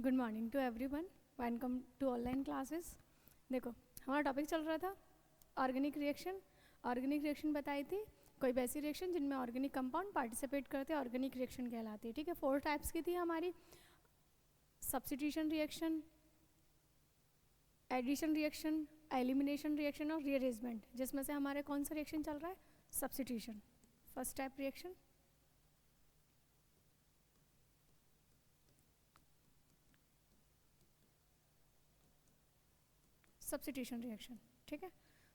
Good morning to everyone, welcome to online classes. देखो, हमारा topic चल रहा था ऑर्गेनिक रिएक्शन। ऑर्गेनिक रिएक्शन बताई थी कोई भी ऐसी रिएक्शन जिनमें ऑर्गेनिक कंपाउंड पार्टिसिपेट करते हैं, ऑर्गेनिक रिएक्शन कहलाती है। ठीक है, 4 टाइप्स की थी हमारी: substitution reaction, addition reaction, elimination reaction और रीअरेंजमेंट। जिसमें से हमारे कौन सा रिएक्शन चल रहा है? Substitution. First type reaction, substitution reaction. ठीक है,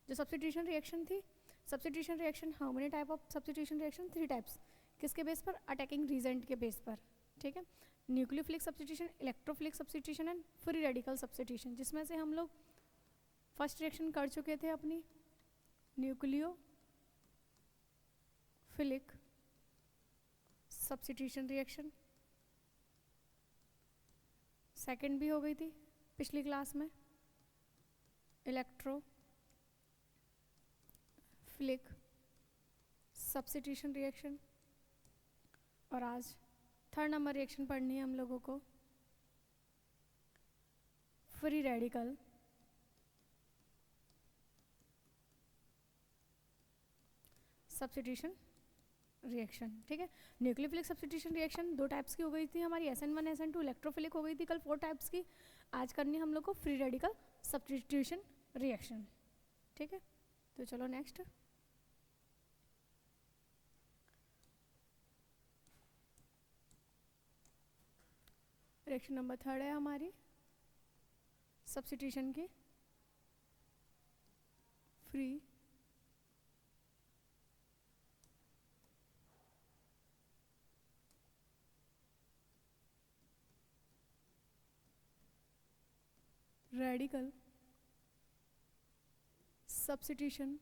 जो सब्स्टिट्यूशन रिएक्शन थी, substitution reaction how many type of substitution reaction? 3 types. किसके बेस पर? अटैकिंग रीजेंट के बेस पर। ठीक है, nucleophilic substitution, electrophilic substitution and free radical substitution. जिसमें से हम लोग फर्स्ट रिएक्शन कर चुके थे अपनी न्यूक्लियोफिलिक सब्स्टिट्यूशन रिएक्शन। सेकंड भी हो गई थी पिछली क्लास में, इलेक्ट्रोफिलिक सब्स्टिट्यूशन रिएक्शन। और आज थर्ड नंबर रिएक्शन पढ़नी है हम लोगों को, फ्री रेडिकल सब्स्टिट्यूशन रिएक्शन। ठीक है, न्यूक्लियोफिलिक सब्स्टिट्यूशन रिएक्शन 2 टाइप्स की हो गई थी हमारी, SN1 SN2। इलेक्ट्रोफिलिक हो गई थी कल 4 टाइप्स की। आज करनी हम लोग को फ्री रेडिकल सब्स्टिट्यूशन रिएक्शन। ठीक है, तो चलो नेक्स्ट। रिएक्शन नंबर 3 है हमारी सब्स्टिट्यूशन की, फ्री रेडिकल सब्स्टिट्यूशन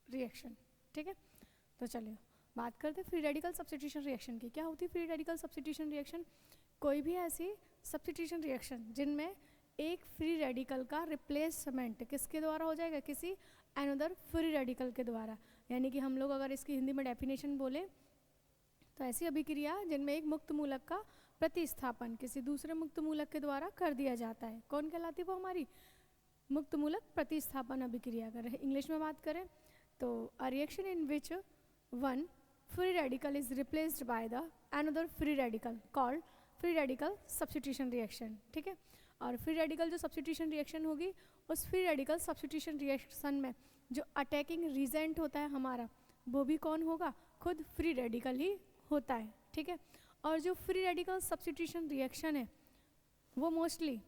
रिएक्शन। ठीक है, तो चलिए बात करते हैं फ्री रेडिकल सब्स्टिट्यूशन रिएक्शन की। क्या होती है फ्री रेडिकल सब्स्टिट्यूशन रिएक्शन? कोई भी ऐसी सब्स्टिट्यूशन रिएक्शन जिनमें एक फ्री रेडिकल का रिप्लेसमेंट किसके द्वारा हो जाएगा? किसी अनदर फ्री रेडिकल के द्वारा। यानी कि हम लोग अगर इसकी हिंदी में डेफिनेशन बोले तो ऐसी अभिक्रिया जिनमें एक मुक्त मूलक का प्रतिस्थापन किसी दूसरे मुक्त मूलक के द्वारा कर दिया जाता है। कौन कहलाती है वो? हमारी मुक्त मूलक प्रतिस्थापन अभिक्रिया। अगर इंग्लिश में बात करें तो a reaction in which one free radical is replaced by the another free radical called free radical substitution reaction. ठीक है, और फ्री रेडिकल जो सब्स्टिट्यूशन रिएक्शन होगी, उस फ्री रेडिकल सब्स्टिट्यूशन रिएक्शन में जो अटैकिंग रीजेंट होता है हमारा, वो भी कौन होगा? खुद फ्री रेडिकल ही होता है। ठीक है, और जो फ्री रेडिकल सब्स्टिट्यूशन रिएक्शन है वो मोस्टली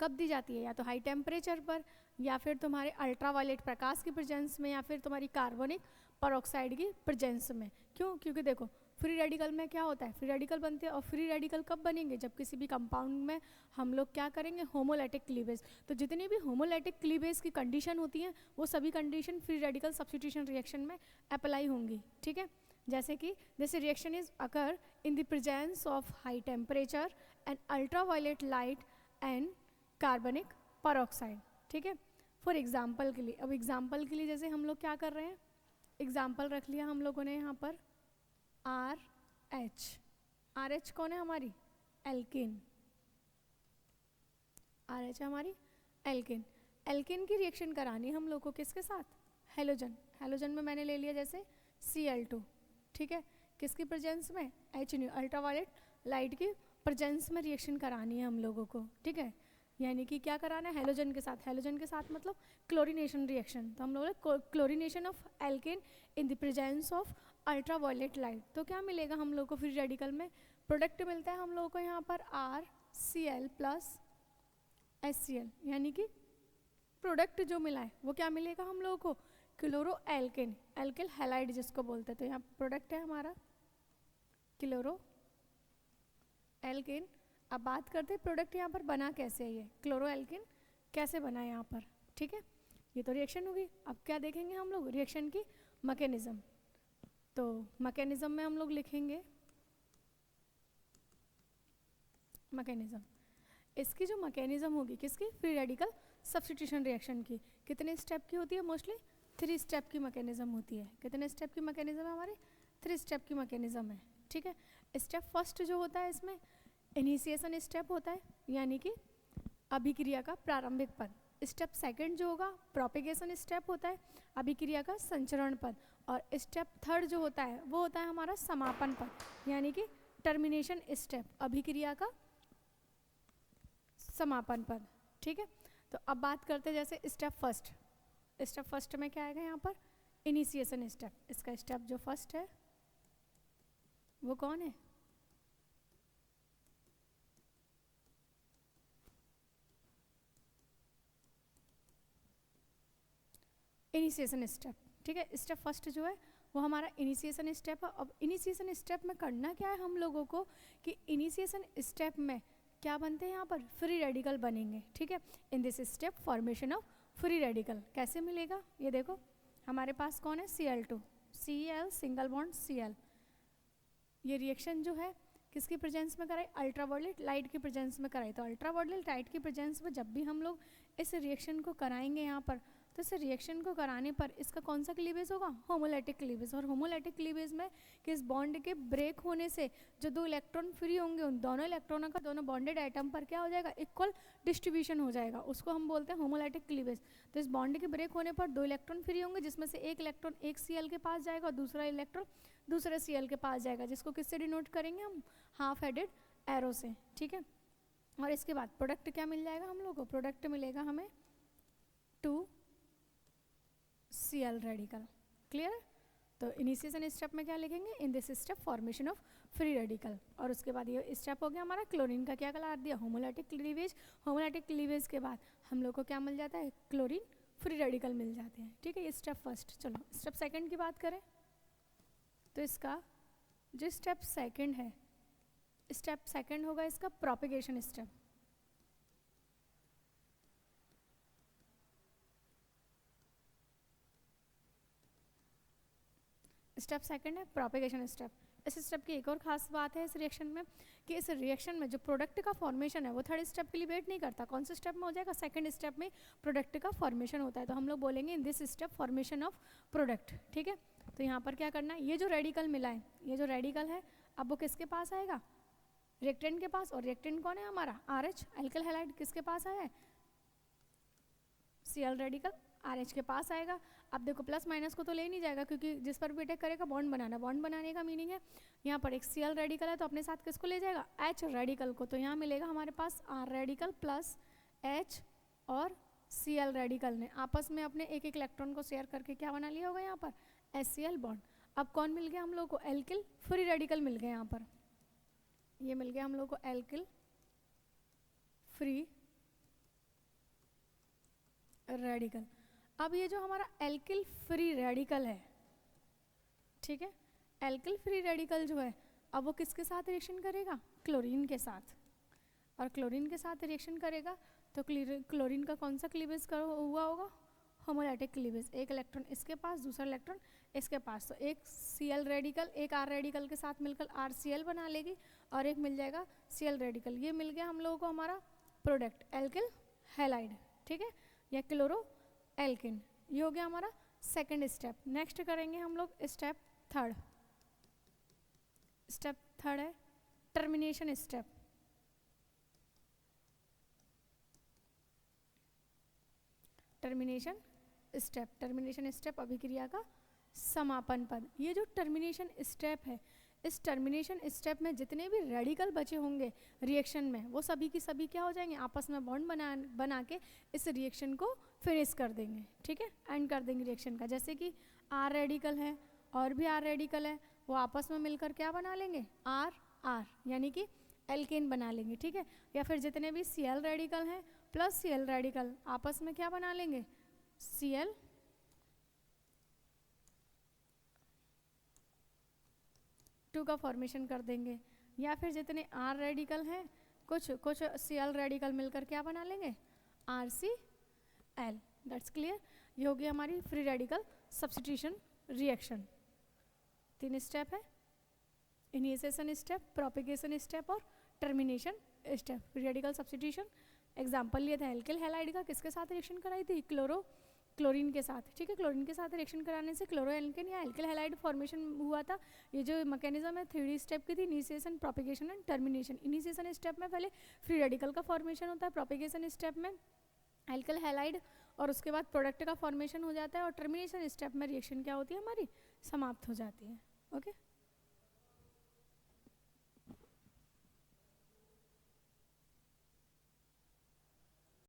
कब दी जाती है? या तो हाई टेम्परेचर पर, या फिर तुम्हारे अल्ट्रावायलेट प्रकाश की प्रेजेंस में, या फिर तुम्हारी कार्बनिक परऑक्साइड की प्रेजेंस में। क्यों? क्योंकि देखो फ्री रेडिकल में क्या होता है, फ्री रेडिकल बनते हैं। और फ्री रेडिकल कब बनेंगे? जब किसी भी कंपाउंड में हम लोग क्या करेंगे? होमोलैटिक क्लीवेज। तो जितनी भी होमोलैटिक क्लीवेज की कंडीशन होती हैं वो सभी condition free radical substitution reaction में अप्लाई होंगी। ठीक है, जैसे कि this reaction is occur in the presence of high temperature and ultraviolet light and कार्बनिक परऑक्साइड। ठीक है, फॉर एग्जाम्पल के लिए, अब एग्जाम्पल के लिए जैसे हम लोग क्या कर रहे हैं, एग्जाम्पल रख लिया हम लोगों ने यहाँ पर RH। RH कौन है? हमारी एल्किन। RH है हमारी एल्किन। एल्किन की रिएक्शन करानी हम लोग को किसके साथ? हेलोजन। हेलोजन में मैंने ले लिया जैसे Cl2। ठीक है, किसकी प्रेजेंस में? H, अल्ट्रावायलेट लाइट की प्रेजेंस में रिएक्शन करानी है हम लोगों को। ठीक है, यानी कि क्या कराना है? हेलोजन के साथ। हेलोजन के साथ मतलब क्लोरीनेशन रिएक्शन। तो हम लोग chlorination of alkene in the presence of ultraviolet light. तो क्या मिलेगा हम लोग को फ्री रेडिकल में? प्रोडक्ट मिलता है हम लोगों को यहाँ पर RCl प्लस HCl, यानी कि प्रोडक्ट जो मिला है वो क्या मिलेगा हम लोगों को? क्लोरो एल्केन, एल्किल हैलाइड जिसको बोलते हैं। तो यहाँ प्रोडक्ट है हमारा क्लोरो एल्केन। अब बात करते हैं प्रोडक्ट यहाँ पर बना कैसे है, ये क्लोरो एल्केन कैसे बना है यहाँ पर। ठीक है, ये तो रिएक्शन होगी। अब क्या देखेंगे हम लोग? रिएक्शन की मैकेनिज्म। तो मैकेनिज्म में हम लोग लिखेंगे मैकेनिज्म। इसकी जो मैकेनिज्म होगी किसकी? फ्री रेडिकल सब्स्टिट्यूशन रिएक्शन की। कितने स्टेप की होती है? मोस्टली 3 स्टेप की मैकेनिज्म होती है। कितने स्टेप की मैकेनिज्म है हमारे? 3 स्टेप की मैकेनिज्म है, ठीक है। स्टेप फर्स्ट जो होता है इसमें इनिशिएशन स्टेप होता है, यानी कि अभिक्रिया का प्रारंभिक पद। स्टेप सेकंड जो होगा प्रोपेगेशन स्टेप होता है, अभिक्रिया का संचरण पद। और स्टेप थर्ड जो होता है वो होता है हमारा समापन पद, यानी कि टर्मिनेशन स्टेप, अभिक्रिया का समापन पद, ठीक है। तो अब बात करते हैं जैसे स्टेप फर्स्ट। स्टेप फर्स्ट में क्या आएगा यहाँ पर? Initiation step. इसका स्टेप जो फर्स्ट है वो कौन है? इनिशिएशन स्टेप, ठीक है। स्टेप फर्स्ट जो है वो हमारा इनिशिएशन स्टेप है। अब इनिशिएशन स्टेप में करना क्या है हम लोगों को कि इनिशिएशन स्टेप में क्या बनते हैं यहाँ पर? फ्री रेडिकल बनेंगे, ठीक है। In this step formation of free radical कैसे मिलेगा? ये देखो हमारे पास कौन है? Cl2, Cl single bond Cl। ये रिएक्शन जो है किसकी प्रेजेंस में कराई? अल्ट्रावायलेट लाइट की प्रेजेंस में कराई। तो अल्ट्रावायलेट लाइट की प्रेजेंस में जब भी हम लोग इस रिएक्शन को कराएंगे यहाँ पर, तो इस रिएक्शन को कराने पर इसका कौन सा क्लीवेज होगा? होमोलैटिक क्लीवेज। और होमोलैटिक क्लीवेज में किस बॉन्ड के ब्रेक होने से जो 2 इलेक्ट्रॉन फ्री होंगे उन दोनों इलेक्ट्रॉनों का दोनों बॉन्डेड आइटम पर क्या हो जाएगा? इक्वल डिस्ट्रीब्यूशन हो जाएगा। उसको हम बोलते हैं होमोलैटिक क्लीवेज। तो इस बॉन्ड के ब्रेक होने पर 2 इलेक्ट्रॉन फ्री होंगे, जिसमें से एक इलेक्ट्रॉन एक Cl के पास जाएगा और दूसरा इलेक्ट्रॉन दूसरे Cl के पास जाएगा, जिसको किससे डिनोट करेंगे हम? हाफ हेडेड एरो से, ठीक है। और इसके बाद प्रोडक्ट क्या मिल जाएगा हम लोग को? प्रोडक्ट मिलेगा हमें 2 Cl रेडिकल। क्लियर है? तो इनिशिएशन स्टेप में क्या लिखेंगे? In this step formation of free radical. और उसके बाद ये स्टेप हो गया हमारा क्लोरीन का क्या कलर दिया? होमोलैटिक क्लीवेज। होमोलैटिक क्लीवेज के बाद हम लोग को क्या मिल जाता है? क्लोरीन फ्री रेडिकल मिल जाते हैं, ठीक है। ये स्टेप फर्स्ट। चलो स्टेप सेकंड की बात करें तो इसका जो स्टेप सेकंड है, स्टेप सेकंड होगा इसका प्रोपेगेशन स्टेप। स्टेप सेकंड है प्रोपेगेशन स्टेप। इस स्टेप की एक और खास बात है इस रिएक्शन में कि इस रिएक्शन में जो प्रोडक्ट का फॉर्मेशन है वो थर्ड स्टेप के लिए वेट नहीं करता। कौन से स्टेप में हो जाएगा? सेकंड स्टेप में प्रोडक्ट का फॉर्मेशन होता है। तो हम लोग बोलेंगे in this step formation of product, ठीक है। तो यहाँ पर क्या करना है? ये जो रेडिकल मिला है, ये जो रेडिकल है अब वो किसके पास आएगा? रिएक्टेंट के पास। और रिएक्टेंट कौन है हमारा? RH alkyl halide. किसके पास आया है? Cl रेडिकल RH के पास आएगा। अब देखो प्लस माइनस को तो ले नहीं जाएगा क्योंकि जिस पर भी अटैक करेगा बॉन्ड बनाना। बॉन्ड बनाने का मीनिंग है यहाँ पर एक Cl रेडिकल है तो अपने साथ किसको ले जाएगा? H रेडिकल को। तो यहाँ मिलेगा हमारे पास R रेडिकल प्लस H और Cl रेडिकल ने आपस में अपने एक एक इलेक्ट्रॉन को शेयर करके क्या बना लिया होगा यहाँ पर? HCl bond. अब कौन मिल गया हम लोग को? एल्किल फ्री रेडिकल मिल गया यहाँ पर। ये मिल गया हम लोग को एल्किल फ्री रेडिकल। अब ये जो हमारा एल्किल फ्री रेडिकल है, ठीक है, एल्किल फ्री रेडिकल जो है अब वो किसके साथ रिएक्शन करेगा? क्लोरीन के साथ। और क्लोरीन के साथ रिएक्शन करेगा तो क्लोरीन का कौन सा क्लीवेज हुआ होगा? होमोलैटिक क्लीवेज। एक इलेक्ट्रॉन इसके पास, दूसरा इलेक्ट्रॉन इसके पास। तो एक Cl रेडिकल एक R रेडिकल के साथ मिलकर RCl बना लेगी और एक मिल जाएगा Cl रेडिकल। ये मिल गया हम लोगों को हमारा प्रोडक्ट एल्किल हैलाइड, ठीक है, या क्लोरो एल्किन। ये हो गया हमारा सेकंड स्टेप। नेक्स्ट करेंगे हम लोग स्टेप थर्ड। स्टेप थर्ड है termination step. Termination step, termination step अभिक्रिया का समापन पद। ये जो टर्मिनेशन स्टेप है, इस टर्मिनेशन स्टेप में जितने भी रेडिकल बचे होंगे रिएक्शन में वो सभी की सभी क्या हो जाएंगे? आपस में बॉन्ड बना के इस रिएक्शन को फिनिश कर देंगे, ठीक है, एंड कर देंगे रिएक्शन का। जैसे कि R रेडिकल है और भी R रेडिकल है, वो आपस में मिलकर क्या बना लेंगे? R यानी कि एल्केन बना लेंगे, ठीक है। या फिर जितने भी Cl रेडिकल हैं प्लस Cl रेडिकल आपस में क्या बना लेंगे? Cl2 का फॉर्मेशन कर देंगे। या फिर जितने R रेडिकल हैं कुछ Cl रेडिकल मिलकर क्या बना लेंगे? RCl। That's clear. ये होगी हमारी free radical substitution reaction. 3 step है, इनिशिएशन स्टेप, प्रोपेगेशन स्टेप और termination step. Free radical substitution example लिया था एल्किल हैलाइड का, किसके साथ रिएक्शन कराई थी? क्लोरो क्लोरीन के साथ, ठीक है। क्लोरीन के साथ रिएक्शन कराने से क्लोरो एल्केन या एल्किल हैलाइड फॉर्मेशन हुआ था। ये जो मैकेनिज्म है 3D स्टेप की थी, initiation, propagation and termination. Initiation step में पहले फ्री रेडिकल का फॉर्मेशन होता है, प्रोपेगेशन स्टेप में एल्किल हैलाइड और उसके बाद प्रोडक्ट का फॉर्मेशन हो जाता है, और टर्मिनेशन स्टेप में रिएक्शन क्या होती है हमारी, समाप्त हो जाती है। ओके।